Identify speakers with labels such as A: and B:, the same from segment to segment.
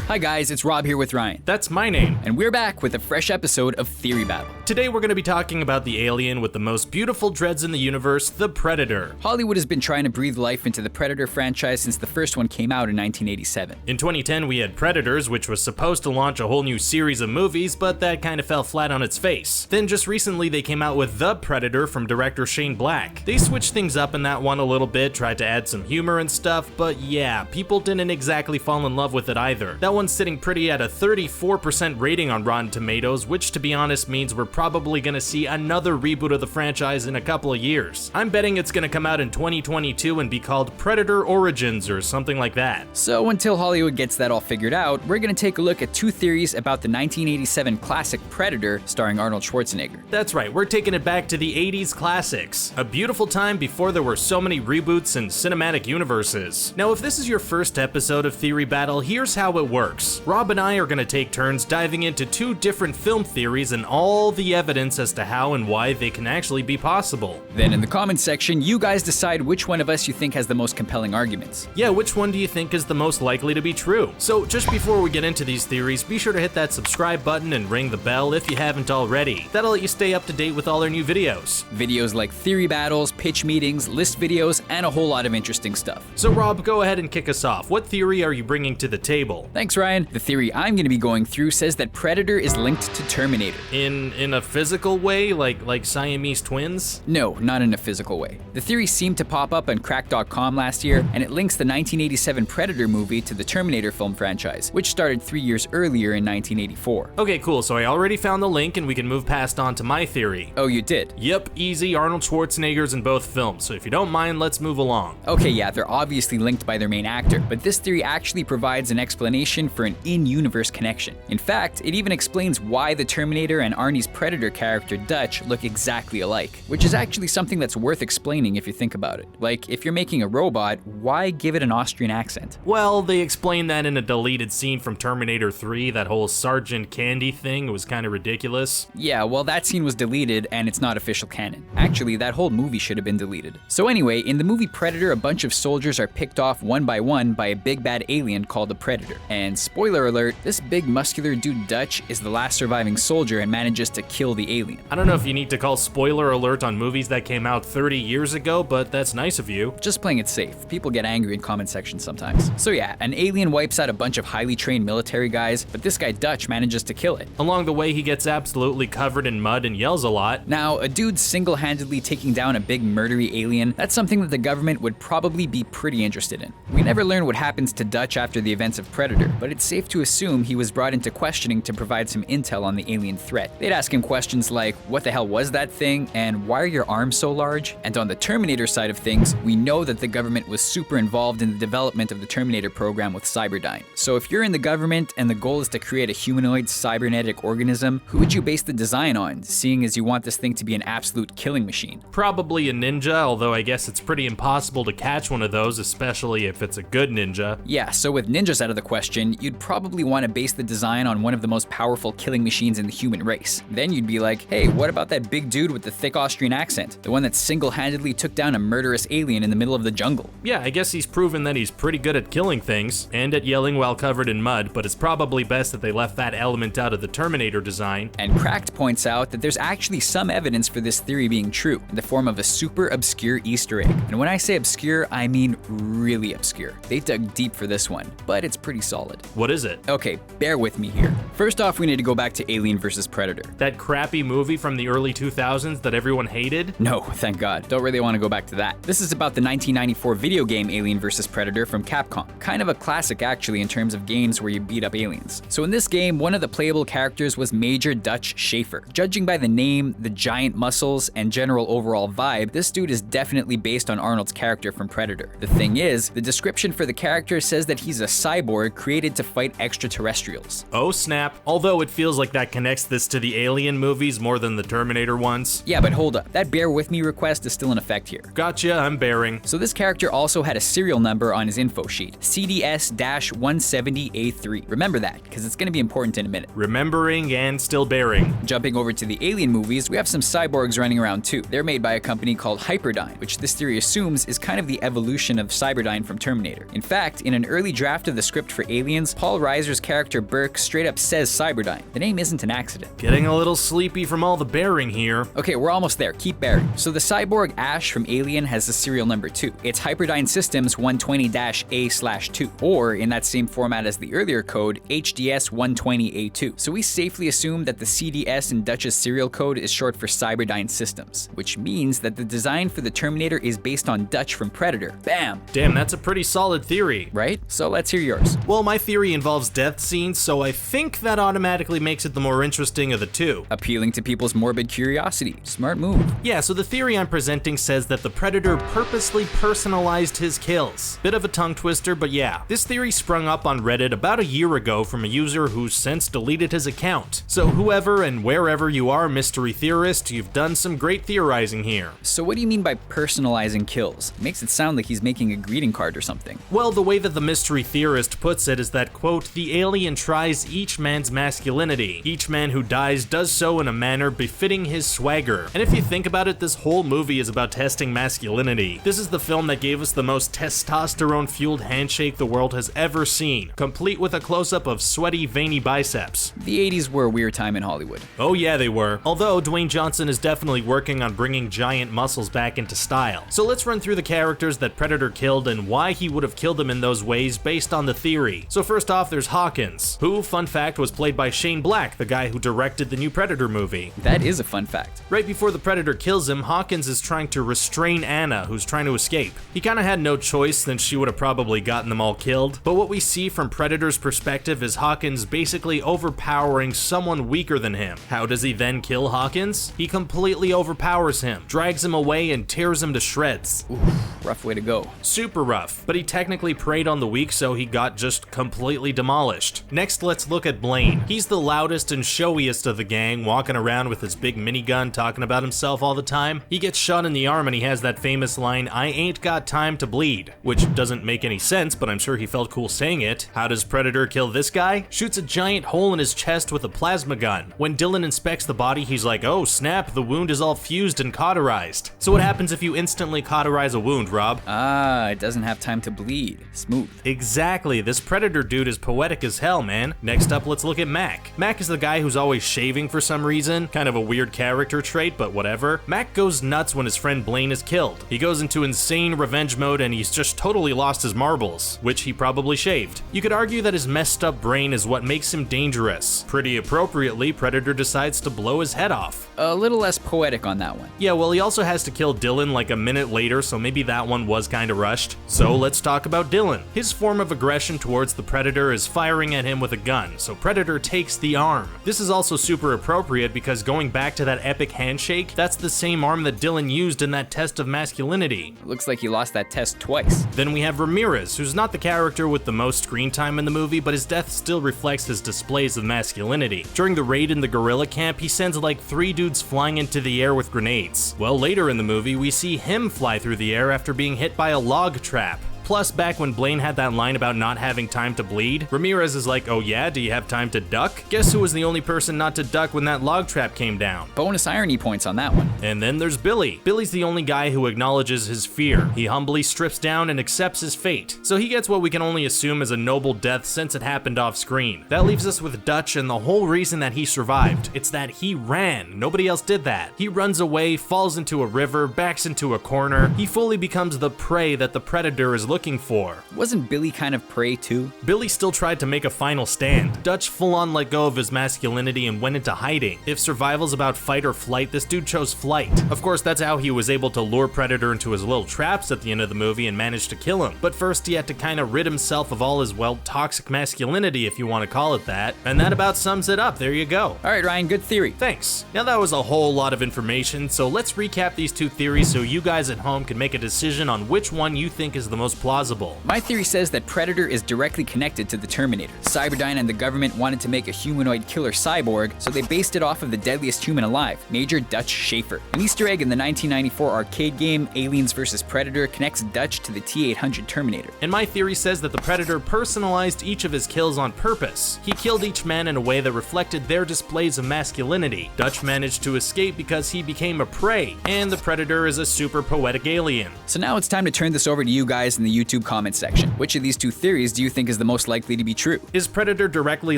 A: Hi guys, it's Rob here with Ryan.
B: That's my name.
A: And we're back with a fresh episode of Theory Battle.
B: Today we're going to be talking about the alien with the most beautiful dreads in the universe, the Predator.
A: Hollywood has been trying to breathe life into the Predator franchise since the first one came out in 1987.
B: In 2010 we had Predators, which was supposed to launch a whole new series of movies, but that kind of fell flat on its face. Then just recently they came out with The Predator from director Shane Black. They switched things up in that one a little bit, tried to add some humor and stuff, but yeah, people didn't exactly fall in love with it either. That one's sitting pretty at a 34% rating on Rotten Tomatoes, which to be honest means we're probably gonna see another reboot of the franchise in a couple of years. I'm betting it's gonna come out in 2022 and be called Predator Origins or something like that.
A: So until Hollywood gets that all figured out, we're gonna take a look at two theories about the 1987 classic Predator starring Arnold Schwarzenegger.
B: That's right, we're taking it back to the 80s classics. A beautiful time before there were so many reboots and cinematic universes. Now if this is your first episode of Theory Battle, here's how it works. Rob and I are gonna take turns diving into two different film theories and all the evidence as to how and why they can actually be possible.
A: Then in the comments section, you guys decide which one of us you think has the most compelling arguments.
B: Yeah, which one do you think is the most likely to be true? So just before we get into these theories, be sure to hit that subscribe button and ring the bell if you haven't already. That'll let you stay up to date with all our new videos.
A: Videos like theory battles, pitch meetings, list videos, and a whole lot of interesting stuff.
B: So Rob, go ahead and kick us off. What theory are you bringing to the table?
A: Thanks, Ryan. The theory I'm going to be going through says that Predator is linked to Terminator.
B: In a physical way, like Siamese twins?
A: No, not in a physical way. The theory seemed to pop up on crack.com last year, and it links the 1987 Predator movie to the Terminator film franchise, which started 3 years earlier in 1984.
B: Okay, cool, so I already found the link and we can move past on to my theory.
A: Oh, you did?
B: Yep, easy, Arnold Schwarzenegger's in both films, so if you don't mind, let's move along.
A: Okay, yeah, they're obviously linked by their main actor, but this theory actually provides an explanation for an in-universe connection. In fact, it even explains why the Terminator and Arnie's Predator character Dutch look exactly alike, which is actually something that's worth explaining if you think about it. Like, if you're making a robot, why give it an Austrian accent?
B: Well, they explain that in a deleted scene from Terminator 3, that whole Sergeant Candy thing was kind of ridiculous.
A: Yeah, well that scene was deleted and it's not official canon. Actually, that whole movie should have been deleted. So anyway, in the movie Predator, a bunch of soldiers are picked off one by one by a big bad alien called the Predator. And spoiler alert, this big muscular dude Dutch is the last surviving soldier and manages to kill the alien.
B: I don't know if you need to call spoiler alert on movies that came out 30 years ago, but that's nice of you.
A: Just playing it safe. People get angry in comment sections sometimes. So yeah, an alien wipes out a bunch of highly trained military guys, but this guy Dutch manages to kill it.
B: Along the way, he gets absolutely covered in mud and yells a lot.
A: Now, a dude single-handedly taking down a big murdery alien, that's something that the government would probably be pretty interested in. We never learn what happens to Dutch after the events of Predator, but it's safe to assume he was brought into questioning to provide some intel on the alien threat. They'd ask him questions like, what the hell was that thing, and why are your arms so large? And on the Terminator side of things, we know that the government was super involved in the development of the Terminator program with Cyberdyne. So if you're in the government and the goal is to create a humanoid cybernetic organism, who would you base the design on, seeing as you want this thing to be an absolute killing machine?
B: Probably a ninja, although I guess it's pretty impossible to catch one of those, especially if it's a good ninja.
A: Yeah, so with ninjas out of the question, you'd probably want to base the design on one of the most powerful killing machines in the human race. Then you'd be like, hey, what about that big dude with the thick Austrian accent? The one that single-handedly took down a murderous alien in the middle of the jungle.
B: Yeah, I guess he's proven that he's pretty good at killing things, and at yelling while covered in mud, but it's probably best that they left that element out of the Terminator design.
A: And Cracked points out that there's actually some evidence for this theory being true, in the form of a super obscure Easter egg. And when I say obscure, I mean really obscure. They dug deep for this one, but it's pretty solid.
B: What is it?
A: Okay, bear with me here. First off, we need to go back to Alien vs. Predator.
B: That crappy movie from the early 2000s that everyone hated?
A: No, thank God. Don't really want to go back to that. This is about the 1994 video game Alien vs. Predator from Capcom. Kind of a classic actually in terms of games where you beat up aliens. So in this game, one of the playable characters was Major Dutch Schaefer. Judging by the name, the giant muscles, and general overall vibe, this dude is definitely based on Arnold's character from Predator. The thing is, the description for the character says that he's a cyborg created to fight extraterrestrials.
B: Oh snap. Although it feels like that connects this to the alien Alien movies more than the Terminator ones.
A: Yeah, but hold up. That bear with me request is still in effect here.
B: Gotcha, I'm bearing.
A: So this character also had a serial number on his info sheet, CDS-170A3. Remember that, because it's going to be important in a minute.
B: Remembering and still bearing.
A: Jumping over to the Alien movies, we have some cyborgs running around too. They're made by a company called Hyperdyne, which this theory assumes is kind of the evolution of Cyberdyne from Terminator. In fact, in an early draft of the script for Aliens, Paul Reiser's character Burke straight up says Cyberdyne. The name isn't an accident.
B: Getting a little sleepy from all the bearing here.
A: Okay, we're almost there. Keep bearing. So the cyborg Ash from Alien has the serial number 2. It's Hyperdyne Systems 120-A/2, or in that same format as the earlier code, HDS 120A2. So we safely assume that the CDS in Dutch's serial code is short for Cyberdyne Systems, which means that the design for the Terminator is based on Dutch from Predator. Bam!
B: Damn, that's a pretty solid theory.
A: Right? So let's hear yours.
B: Well, my theory involves death scenes, so I think that automatically makes it the more interesting of the two.
A: Appealing to people's morbid curiosity. Smart move.
B: Yeah, so the theory I'm presenting says that the Predator purposely personalized his kills. Bit of a tongue twister, but yeah. This theory sprung up on Reddit about a year ago from a user who's since deleted his account. So whoever and wherever you are, mystery theorist, you've done some great theorizing here.
A: So what do you mean by personalizing kills? It makes it sound like he's making a greeting card or something.
B: Well, the way that the mystery theorist puts it is that, quote, the alien tries each man's masculinity. Each man who dies does so in a manner befitting his swagger. And if you think about it, this whole movie is about testing masculinity. This is the film that gave us the most testosterone-fueled handshake the world has ever seen, complete with a close-up of sweaty, veiny biceps.
A: The 80s were a weird time in Hollywood.
B: Oh yeah, they were. Although, Dwayne Johnson is definitely working on bringing giant muscles back into style. So let's run through the characters that Predator killed and why he would have killed them in those ways based on the theory. So first off, there's Hawkins, who, fun fact, was played by Shane Black, the guy who directed the new Predator movie.
A: That is a fun fact.
B: Right before the Predator kills him, Hawkins is trying to restrain Anna, who's trying to escape. He kinda had no choice since she would have probably gotten them all killed, but what we see from Predator's perspective is Hawkins basically overpowering someone weaker than him. How does he then kill Hawkins? He completely overpowers him, drags him away, and tears him to shreds.
A: Oof, rough way to go.
B: Super rough, but he technically preyed on the weak, so he got just completely demolished. Next, let's look at Blaine. He's the loudest and showiest of the gang, walking around with his big minigun talking about himself all the time. He gets shot in the arm and he has that famous line, "I ain't got time to bleed," which doesn't make any sense, but I'm sure he felt cool saying it. How does Predator kill this guy? Shoots a giant hole in his chest with a plasma gun. When Dylan inspects the body, he's like, oh snap, the wound is all fused and cauterized. So what happens if you instantly cauterize a wound, Rob?
A: It doesn't have time to bleed. Smooth.
B: Exactly, this Predator dude is poetic as hell, man. Next up, let's look at Mac. Mac is the guy who's always shaving for some reason, kind of a weird character trait, but whatever. Mac goes nuts when his friend Blaine is killed. He goes into insane revenge mode and he's just totally lost his marbles, which he probably shaved. You could argue that his messed up brain is what makes him dangerous. Pretty appropriately, Predator decides to blow his head off.
A: A little less poetic on that one.
B: Yeah, well, he also has to kill Dylan like a minute later, so maybe that one was kinda rushed. So let's talk about Dylan. His form of aggression towards the Predator is firing at him with a gun, so Predator takes the arm. This is also super appropriate because going back to that epic handshake, that's the same arm that Dylan used in that test of masculinity.
A: Looks like he lost that test twice.
B: Then we have Ramirez, who's not the character with the most screen time in the movie, but his death still reflects his displays of masculinity. During the raid in the gorilla camp, he sends like 3 dudes flying into the air with grenades. Well, later in the movie, we see him fly through the air after being hit by a log trap. Plus, back when Blaine had that line about not having time to bleed, Ramirez is like, oh yeah, do you have time to duck? Guess who was the only person not to duck when that log trap came down?
A: Bonus irony points on that one.
B: And then there's Billy. Billy's the only guy who acknowledges his fear. He humbly strips down and accepts his fate. So he gets what we can only assume is a noble death since it happened off screen. That leaves us with Dutch and the whole reason that he survived. It's that he ran. Nobody else did that. He runs away, falls into a river, backs into a corner. He fully becomes the prey that the Predator is looking for.
A: Wasn't Billy kind of prey too?
B: Billy still tried to make a final stand. Dutch full on let go of his masculinity and went into hiding. If survival's about fight or flight, this dude chose flight. Of course, that's how he was able to lure Predator into his little traps at the end of the movie and manage to kill him. But first he had to kind of rid himself of all his, well, toxic masculinity, if you want to call it that. And that about sums it up. There you go.
A: Alright, Ryan, good theory.
B: Thanks. Now that was a whole lot of information, so let's recap these two theories so you guys at home can make a decision on which one you think is the most plausible. plausible.
A: My theory says that Predator is directly connected to the Terminator. Cyberdyne and the government wanted to make a humanoid killer cyborg, so they based it off of the deadliest human alive, Major Dutch Schaefer. An Easter egg in the 1994 arcade game Aliens vs. Predator connects Dutch to the T-800 Terminator.
B: And my theory says that the Predator personalized each of his kills on purpose. He killed each man in a way that reflected their displays of masculinity. Dutch managed to escape because he became a prey, and the Predator is a super poetic alien.
A: So now it's time to turn this over to you guys in the YouTube comment section. Which of these two theories do you think is the most likely to be true?
B: Is Predator directly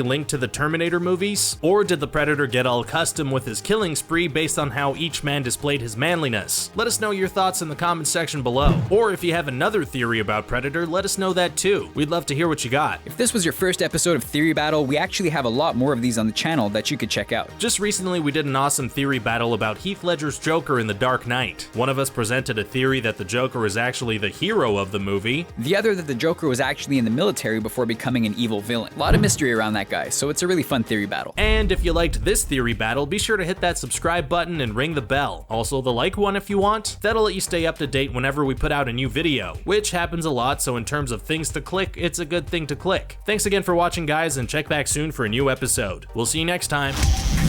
B: linked to the Terminator movies? Or did the Predator get all custom with his killing spree based on how each man displayed his manliness? Let us know your thoughts in the comment section below. Or if you have another theory about Predator, let us know that too. We'd love to hear what you got.
A: If this was your first episode of Theory Battle, we actually have a lot more of these on the channel that you could check out.
B: Just recently we did an awesome theory battle about Heath Ledger's Joker in The Dark Knight. One of us presented a theory that the Joker is actually the hero of the movie.
A: The other that the Joker was actually in the military before becoming an evil villain. A lot of mystery around that guy, so it's a really fun theory battle.
B: And if you liked this theory battle, be sure to hit that subscribe button and ring the bell. Also the like one if you want. That'll let you stay up to date whenever we put out a new video, which happens a lot, so in terms of things to click, it's a good thing to click. Thanks again for watching guys, and check back soon for a new episode. We'll see you next time.